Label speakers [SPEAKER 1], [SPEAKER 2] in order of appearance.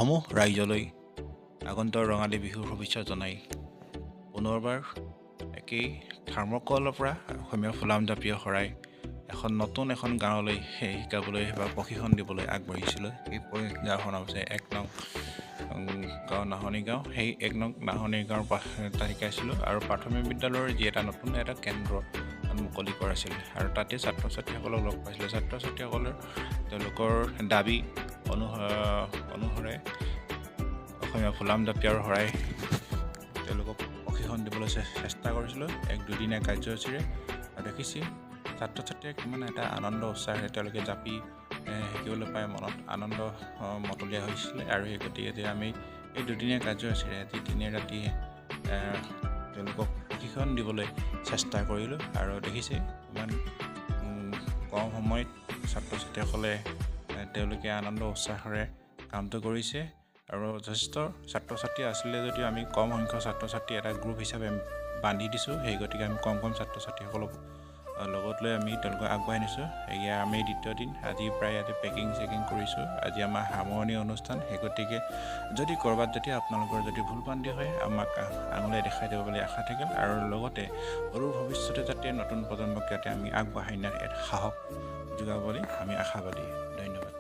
[SPEAKER 1] সমূহ ৰাইজলৈ আগন্তুক ৰঙালী বিহুৰ শুভেচ্ছা জনাই পুনৰবাৰ একেই থাৰ্মকলৰ পৰা অসমীয়া ফুলাম জাপীয় শৰাই নতুন এখন গাঁৱলৈ শিকাবলৈ বা প্ৰশিক্ষণ দিবলৈ আগবাঢ়িছিলোঁ। এই গাঁওখন হৈছে ১ নং গাঁও নাহনি গাঁও। সেই ১ নং নাহনি গাঁৱৰ তাত শিকাইছিলোঁ আৰু প্ৰাথমিক বিদ্যালয়ৰ যি এটা নতুন এটা কেন্দ্ৰ মুকলি কৰাইছিল আৰু তাতে ছাত্ৰ ছাত্ৰীসকলক লগ পাইছিলোঁ। ছাত্ৰ ছাত্ৰীসকলৰ তেওঁলোকৰ দাবী অনুসৰে অসমীয়া ফুলাম জাপীয় শৰাই তেওঁলোকক প্ৰশিক্ষণ দিবলৈ চেষ্টা কৰিছিলোঁ ১-২ দিনীয়া কাৰ্যসূচীৰে। আৰু দেখিছে ছাত্ৰ ছাত্ৰীয়ে কিমান এটা আনন্দ উৎসাহেৰে তেওঁলোকে জাপি শিকিবলৈ পাই মনত আনন্দ মতলীয়া হৈছিলে। আৰু সেই গতিকে যে আমি এই ২ দিনীয়া কাৰ্যসূচীৰে আজি দিনে ৰাতিয়ে তেওঁলোকক প্ৰশিক্ষণ দিবলৈ চেষ্টা কৰিলোঁ। আৰু দেখিছে ইমান কম সময়ত ছাত্ৰ ছাত্ৰীসকলে তেওঁলোকে আনন্দ উৎসাহেৰে কামটো কৰিছে। আৰু যথেষ্ট ছাত্ৰ ছাত্ৰী আছিলে যদিও আমি কম সংখ্যক ছাত্ৰ ছাত্ৰী এটা গ্ৰুপ হিচাপে বান্ধি দিছোঁ। সেই গতিকে আমি কম ছাত্ৰ ছাত্ৰীসকলক লগত লৈ আমি তেওঁলোকক আগবঢ়াই নিছোঁ। এয়া আমি ২য় দিন আজি পেকিং চেকিং কৰিছোঁ। আজি আমাৰ সামৰণি অনুষ্ঠান। সেই গতিকে যদি ক'ৰবাত আপোনালোকৰ যদি ভুল ভ্ৰান্তি হয় আমাক আঙুলিয়াই দেখাই দিব বুলি আশা থাকিল। আৰু লগতে অদূৰ ভৱিষ্যতে যাতে নতুন প্ৰজন্মক যাতে আমি আগবঢ়াই নিয়াৰ সাহস যোগাবলৈ আমি আশাবাদী। ধন্যবাদ।